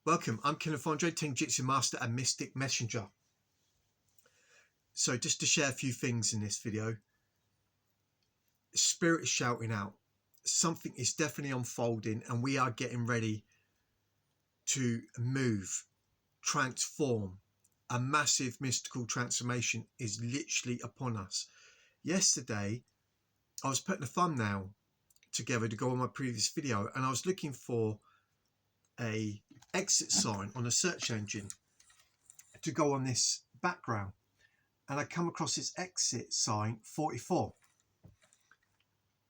Welcome, I'm Kenneth, Tengujutsu Master and Mystic Messenger. So just to share a few things in this video. Spirit is shouting out. Something is definitely unfolding and we are getting ready to move, transform. A massive mystical transformation is literally upon us. Yesterday, I was putting a thumbnail together to go on my previous video and I was looking for a exit sign on a search engine to go on this background, and I come across this exit sign 44.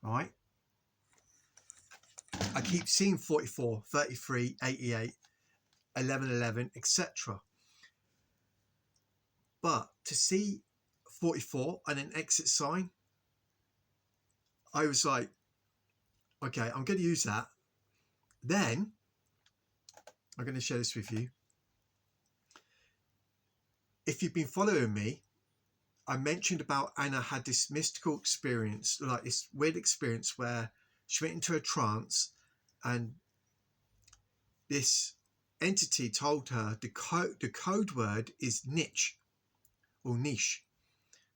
Right, I keep seeing 44, 33, 88, 1111, etc. But to see 44 and an exit sign, I was like, okay, I'm going to use that. Then I'm going to share this with you. If you've been following me, I mentioned about Anna had this mystical experience, like this weird experience where she went into a trance and this entity told her the code word is niche or niche,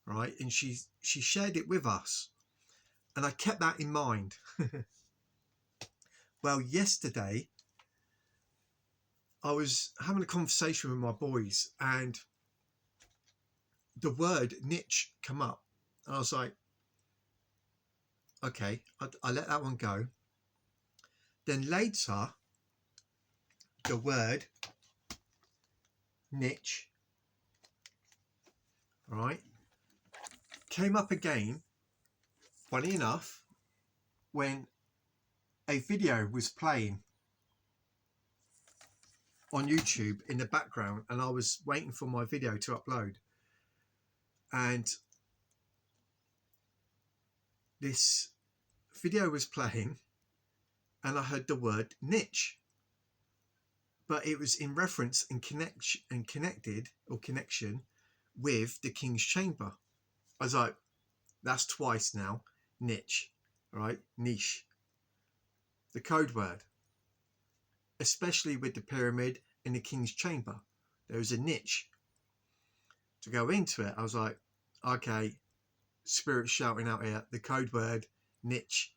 right? And she shared it with us and I kept that in mind. Well, yesterday I was having a conversation with my boys and the word niche come up and I was like, okay, I let that one go. Then later the word niche, right, came up again, funny enough, when a video was playing on YouTube in the background and I was waiting for my video to upload, and this video was playing and I heard the word niche, but it was in reference and connected with the King's Chamber. I was like, that's twice now, niche, right? Niche, the code word, especially with the pyramid and the King's Chamber. There was a niche to go into it. I was like, okay, Spirit shouting out here, the code word niche,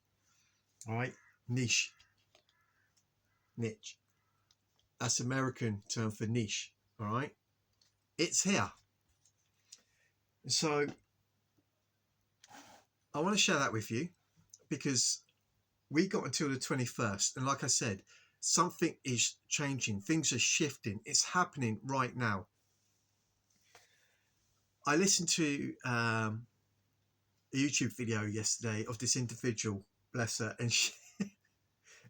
all right? Niche. That's American term for niche, all right? It's here. So I want to share that with you because we got until the 21st, and like I said, something is changing, things are shifting, it's happening right now. I listened to a YouTube video yesterday of this individual, bless her, and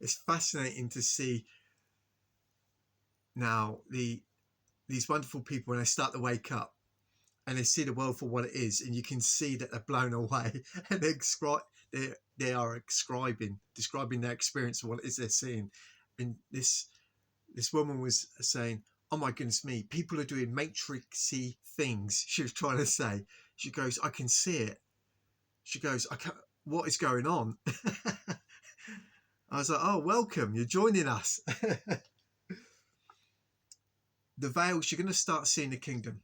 it's fascinating to see now these wonderful people when they start to wake up and they see the world for what it is, and you can see that they're blown away and they are describing their experience of what it is they're seeing. And this woman was saying, oh my goodness me, people are doing matrixy things. She was trying to say, she goes, I can see it. She goes, I can't, what is going on? I was like, oh, welcome, you're joining us. The veils, you're going to start seeing the kingdom.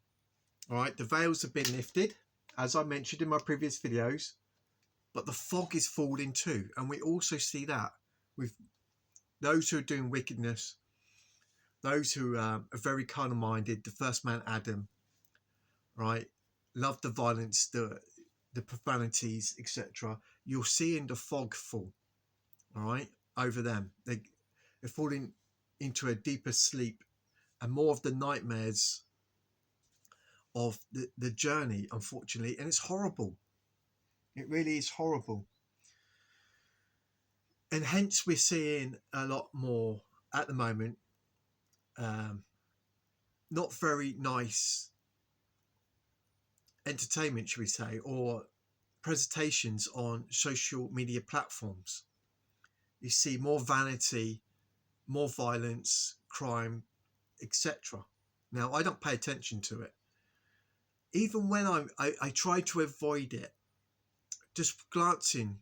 All right, the veils have been lifted, as I mentioned in my previous videos, but the fog is falling too. And we also see that with those who are doing wickedness, those who are very carnal-minded, the first man, Adam, right, love the violence, the profanities, etc. You're seeing the fog fall, all right, over them. They're falling into a deeper sleep and more of the nightmares of the journey, unfortunately, and it's horrible. It really is horrible. And hence we're seeing a lot more at the moment, not very nice entertainment, should we say, or presentations on social media platforms. You see more vanity, more violence, crime, etc. Now, I don't pay attention to it. Even when I try to avoid it, just glancing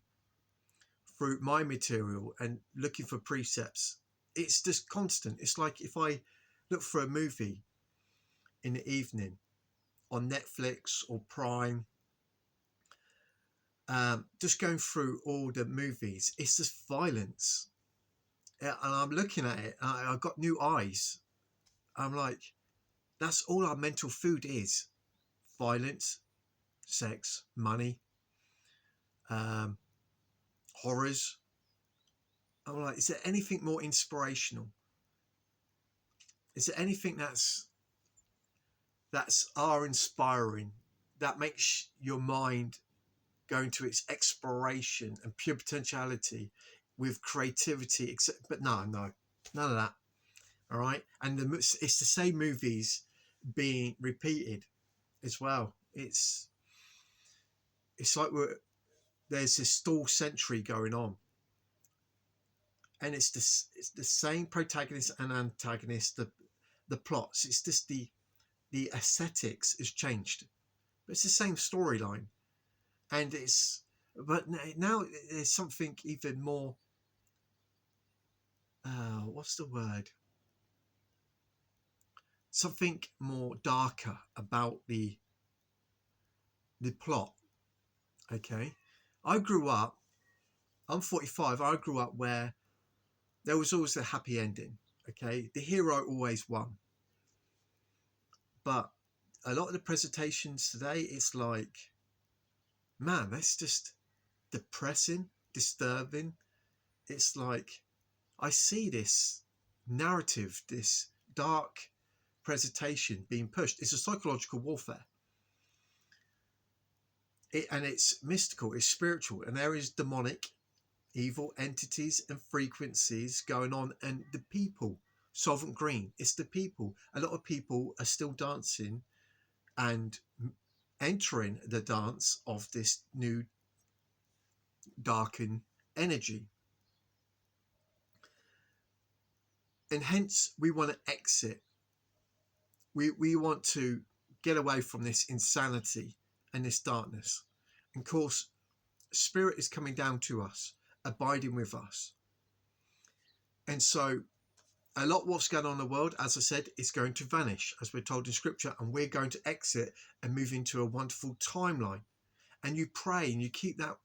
through my material and looking for precepts, it's just constant. It's like if I look for a movie in the evening on Netflix or Prime. Just going through all the movies, it's just violence. And I'm looking at it, and I've got new eyes. I'm like, that's all our mental food is: violence, sex, money, horrors. I'm like, is there anything more inspirational? Is there anything that's awe-inspiring, that makes your mind go into its exploration and pure potentiality with creativity? But no, none of that. All right, and it's the same movies being repeated as well. It's like there's this stall century going on, and it's the same protagonist and antagonist. The plots, it's just the aesthetics has changed, but it's the same storyline. And but now there's something even more, what's the word, something more darker about the plot. Okay, I'm 45. I grew up where there was always a happy ending. Okay, the hero always won. But a lot of the presentations today, it's like, man, that's just depressing, disturbing. It's like, I see this narrative, this dark presentation being pushed. It's a psychological warfare. And it's mystical, it's spiritual, and there is demonic, evil entities and frequencies going on. And the people, Sovereign Green, it's the people. A lot of people are still dancing and entering the dance of this new darkened energy. And hence we want to exit. We want to get away from this insanity and this darkness. And of course, spirit is coming down to us, abiding with us. And so a lot of what's going on in the world, as I said, is going to vanish, as we're told in scripture, and we're going to exit and move into a wonderful timeline. And you pray and you keep that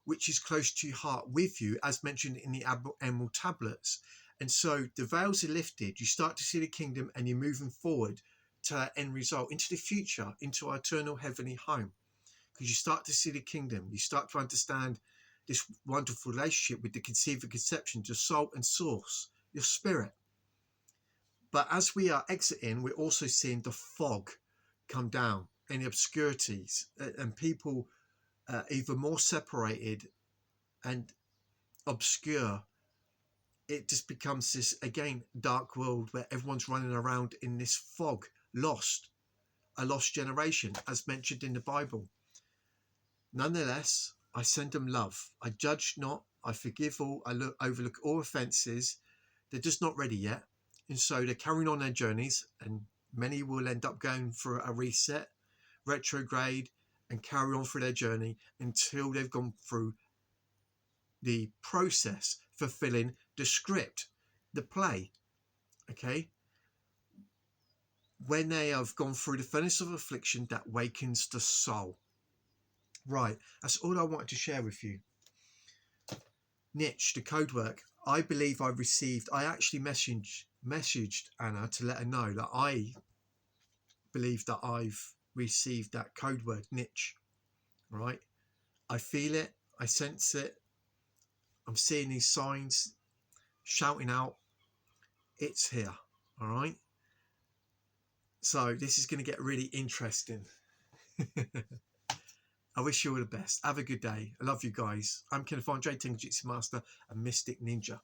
which is close to your heart with you, as mentioned in the Emerald Tablets. And so the veils are lifted, you start to see the kingdom, and you're moving forward to that end result, into the future, into our eternal heavenly home. Because you start to see the kingdom, you start to understand this wonderful relationship with the conceiver conception, your soul and source, your spirit. But as we are exiting, we're also seeing the fog come down and the obscurities, and people even more separated and obscure. It just becomes this, again, dark world where everyone's running around in this fog, lost, a lost generation, as mentioned in the Bible. Nonetheless, I send them love. I judge not, I forgive all, I overlook all offences. They're just not ready yet. And so they're carrying on their journeys, and many will end up going for a reset, retrograde, and carry on through their journey until they've gone through the process, fulfilling the script, the play. Okay, when they have gone through the furnace of affliction that wakens the soul. Right, that's all I wanted to share with you. Niche, the code work. I believe I actually messaged Anna to let her know that I believe that I've received that code word, niche. Right, I feel it, I sense it, I'm seeing these signs shouting out, it's here. All right, so this is going to get really interesting. I wish you all the best. Have a good day. I love you guys. I'm Kenneth, Tengujutsu Master and Mystic Ninja.